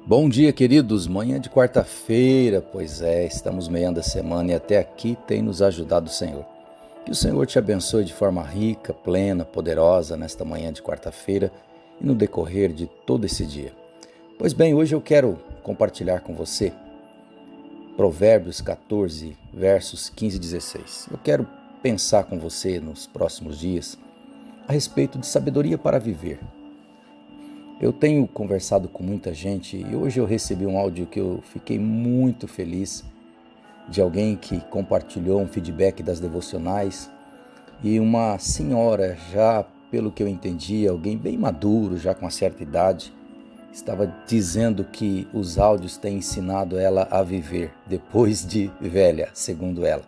Bom dia, queridos. Manhã de quarta-feira, pois é, estamos meiando a semana e até aqui tem nos ajudado o Senhor. Que o Senhor te abençoe de forma rica, plena, poderosa nesta manhã de quarta-feira e no decorrer de todo esse dia. Pois bem, hoje eu quero compartilhar com você Provérbios 14, versos 15 e 16. Eu quero pensar com você nos próximos dias a respeito de sabedoria para viver. Eu tenho conversado com muita gente e hoje eu recebi um áudio que eu fiquei muito feliz de alguém que compartilhou um feedback das devocionais e uma senhora, já pelo que eu entendi, alguém bem maduro, já com uma certa idade, estava dizendo que os áudios têm ensinado ela a viver depois de velha, segundo ela.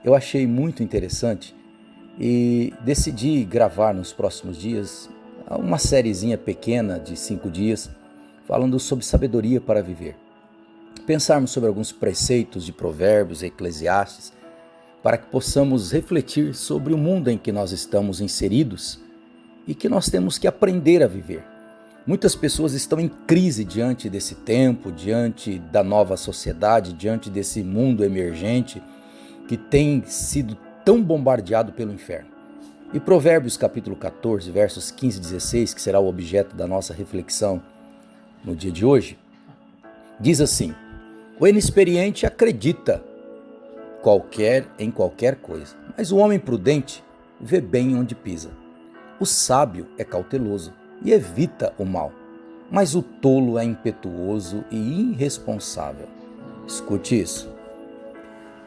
Eu achei muito interessante e decidi gravar nos próximos dias uma sériezinha pequena de 5 dias, falando sobre sabedoria para viver. Pensarmos sobre alguns preceitos de Provérbios e Eclesiastes, para que possamos refletir sobre o mundo em que nós estamos inseridos e que nós temos que aprender a viver. Muitas pessoas estão em crise diante desse tempo, diante da nova sociedade, diante desse mundo emergente que tem sido tão bombardeado pelo inferno. E Provérbios capítulo 14, versos 15 e 16, que será o objeto da nossa reflexão no dia de hoje, diz assim: o inexperiente acredita em qualquer coisa, mas o homem prudente vê bem onde pisa. O sábio é cauteloso e evita o mal, mas o tolo é impetuoso e irresponsável. Escute isso.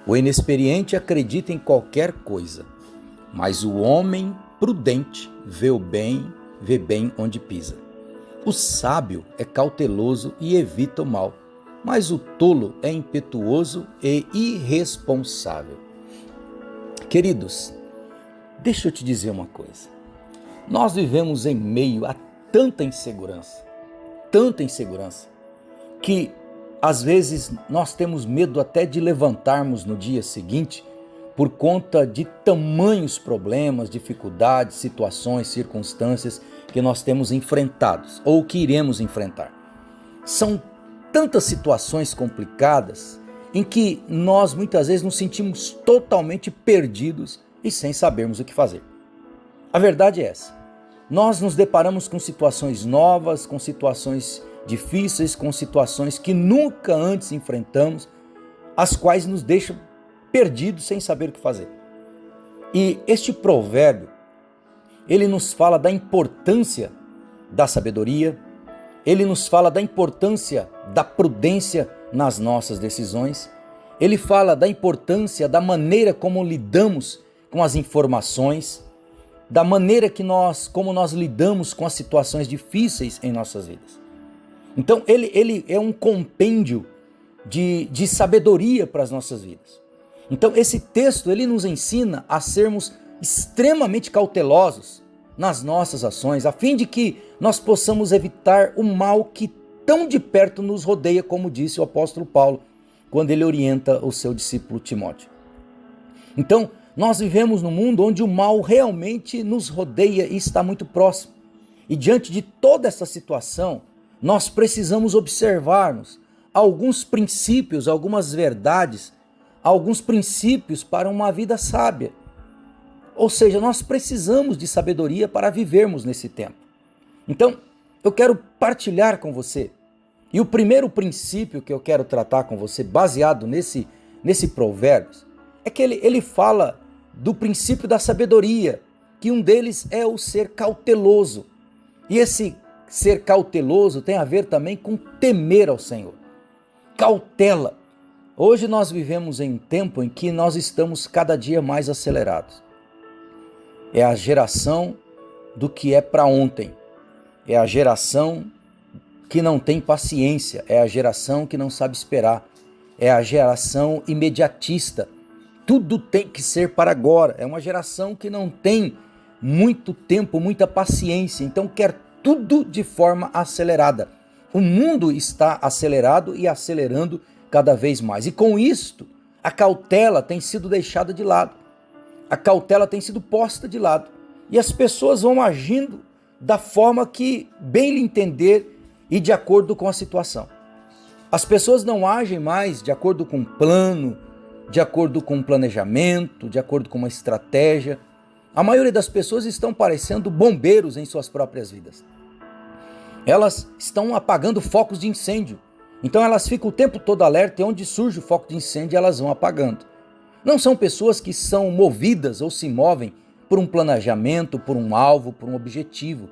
O inexperiente acredita em qualquer coisa, mas o homem prudente vê bem onde pisa. O sábio é cauteloso e evita o mal, mas o tolo é impetuoso e irresponsável. Queridos, deixa eu te dizer uma coisa. Nós vivemos em meio a tanta insegurança, que às vezes nós temos medo até de levantarmos no dia seguinte por conta de tamanhos problemas, dificuldades, situações, circunstâncias que nós temos enfrentados ou que iremos enfrentar. São tantas situações complicadas em que nós muitas vezes nos sentimos totalmente perdidos e sem sabermos o que fazer. A verdade é essa. Nós nos deparamos com situações novas, com situações difíceis, com situações que nunca antes enfrentamos, as quais nos deixam perdidos sem saber o que fazer. E este provérbio, ele nos fala da importância da sabedoria, ele nos fala da importância da prudência nas nossas decisões, ele fala da importância da maneira como lidamos com as informações, da maneira como nós lidamos com as situações difíceis em nossas vidas. Então ele é um compêndio de sabedoria para as nossas vidas. Então esse texto ele nos ensina a sermos extremamente cautelosos nas nossas ações, a fim de que nós possamos evitar o mal que tão de perto nos rodeia, como disse o apóstolo Paulo, quando ele orienta o seu discípulo Timóteo. Então, nós vivemos num mundo onde o mal realmente nos rodeia e está muito próximo. E diante de toda essa situação, nós precisamos observarmos alguns princípios, algumas verdades, alguns princípios para uma vida sábia. Ou seja, nós precisamos de sabedoria para vivermos nesse tempo. Então, eu quero partilhar com você. E o primeiro princípio que eu quero tratar com você, baseado nesse Provérbios, é que ele fala do princípio da sabedoria, que um deles é o ser cauteloso. E esse ser cauteloso tem a ver também com temer ao Senhor. Cautela. Hoje nós vivemos em um tempo em que nós estamos cada dia mais acelerados. É a geração do que é para ontem. É a geração que não tem paciência. É a geração que não sabe esperar. É a geração imediatista. Tudo tem que ser para agora. É uma geração que não tem muito tempo, muita paciência. Então quer tudo de forma acelerada. O mundo está acelerado e acelerando cada vez mais. E com isto, a cautela tem sido deixada de lado. A cautela tem sido posta de lado. E as pessoas vão agindo da forma que bem lhe entender e de acordo com a situação. As pessoas não agem mais de acordo com um plano, de acordo com um planejamento, de acordo com uma estratégia. A maioria das pessoas estão parecendo bombeiros em suas próprias vidas. Elas estão apagando focos de incêndio. Então elas ficam o tempo todo alerta e onde surge o foco de incêndio elas vão apagando. Não são pessoas que são movidas ou se movem por um planejamento, por um alvo, por um objetivo.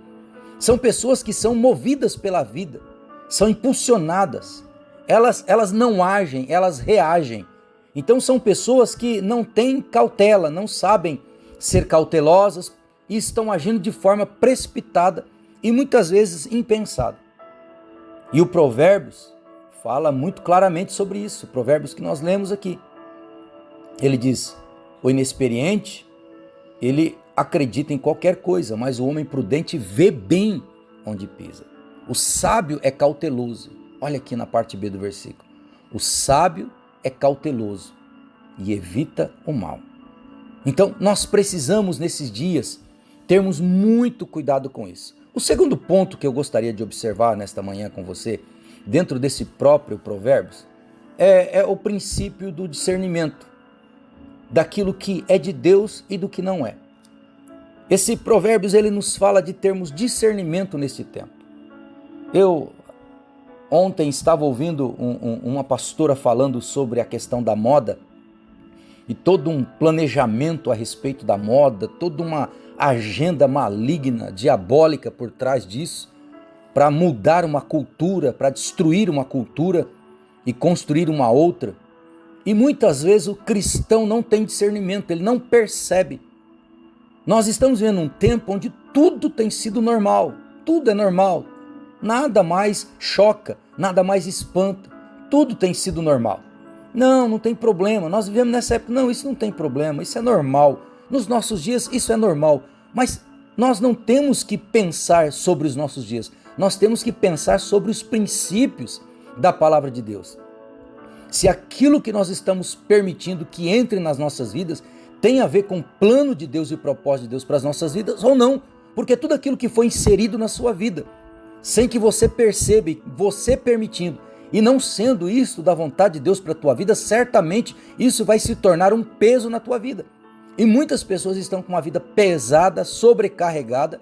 São pessoas que são movidas pela vida, são impulsionadas. Elas não agem, elas reagem. Então são pessoas que não têm cautela, não sabem ser cautelosas e estão agindo de forma precipitada e muitas vezes impensada. E o Provérbios fala muito claramente sobre isso, Provérbios que nós lemos aqui. Ele diz, o inexperiente, ele acredita em qualquer coisa, mas o homem prudente vê bem onde pisa. O sábio é cauteloso. Olha aqui na parte B do versículo. O sábio é cauteloso e evita o mal. Então, nós precisamos nesses dias termos muito cuidado com isso. O segundo ponto que eu gostaria de observar nesta manhã com você, dentro desse próprio Provérbios, é o princípio do discernimento, daquilo que é de Deus e do que não é. Esse Provérbios ele nos fala de termos discernimento nesse tempo. Eu ontem estava ouvindo uma pastora falando sobre a questão da moda e todo um planejamento a respeito da moda, toda uma agenda maligna, diabólica por trás disso, para mudar uma cultura, para destruir uma cultura e construir uma outra. E muitas vezes o cristão não tem discernimento, ele não percebe. Nós estamos vivendo um tempo onde tudo tem sido normal, tudo é normal, nada mais choca, nada mais espanta, tudo tem sido normal. Não tem problema, nós vivemos nessa época, não, isso não tem problema, isso é normal, nos nossos dias isso é normal, mas nós não temos que pensar sobre os nossos dias, nós temos que pensar sobre os princípios da palavra de Deus. Se aquilo que nós estamos permitindo que entre nas nossas vidas tem a ver com o plano de Deus e o propósito de Deus para as nossas vidas ou não, porque tudo aquilo que foi inserido na sua vida, sem que você perceba, você permitindo, e não sendo isso da vontade de Deus para a tua vida, certamente isso vai se tornar um peso na tua vida. E muitas pessoas estão com uma vida pesada, sobrecarregada,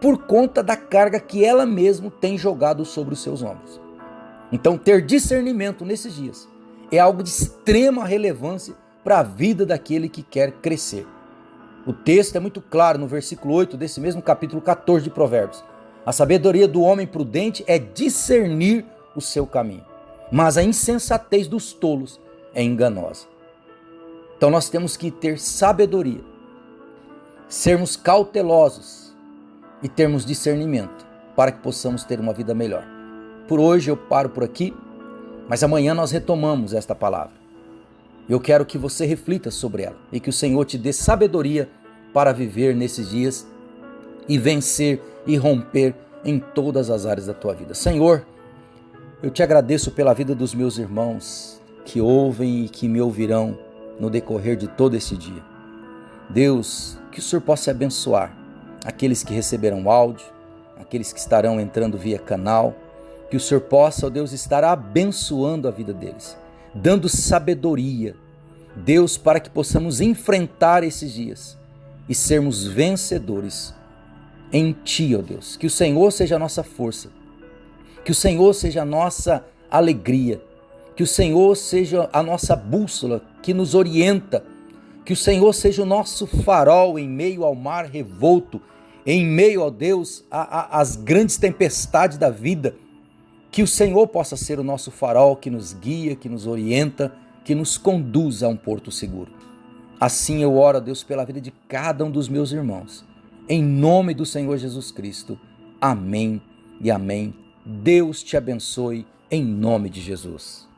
por conta da carga que ela mesma tem jogado sobre os seus ombros. Então ter discernimento nesses dias é algo de extrema relevância para a vida daquele que quer crescer. O texto é muito claro no versículo 8 desse mesmo capítulo 14 de Provérbios. A sabedoria do homem prudente é discernir o seu caminho, mas a insensatez dos tolos é enganosa. Então nós temos que ter sabedoria, sermos cautelosos e termos discernimento para que possamos ter uma vida melhor. Por hoje eu paro por aqui, mas amanhã nós retomamos esta palavra. Eu quero que você reflita sobre ela e que o Senhor te dê sabedoria para viver nesses dias e vencer e romper em todas as áreas da tua vida. Senhor, eu te agradeço pela vida dos meus irmãos que ouvem e que me ouvirão no decorrer de todo esse dia. Deus, que o Senhor possa abençoar aqueles que receberão áudio, aqueles que estarão entrando via canal, que o Senhor possa, ó Deus, estar abençoando a vida deles, dando sabedoria, Deus, para que possamos enfrentar esses dias e sermos vencedores em Ti, ó Deus. Que o Senhor seja a nossa força, que o Senhor seja a nossa alegria, que o Senhor seja a nossa bússola que nos orienta, que o Senhor seja o nosso farol em meio ao mar revolto, em meio, ó Deus, às grandes tempestades da vida, que o Senhor possa ser o nosso farol que nos guia, que nos orienta, que nos conduz a um porto seguro. Assim eu oro, Deus, pela vida de cada um dos meus irmãos. Em nome do Senhor Jesus Cristo. Amém e amém. Deus te abençoe em nome de Jesus.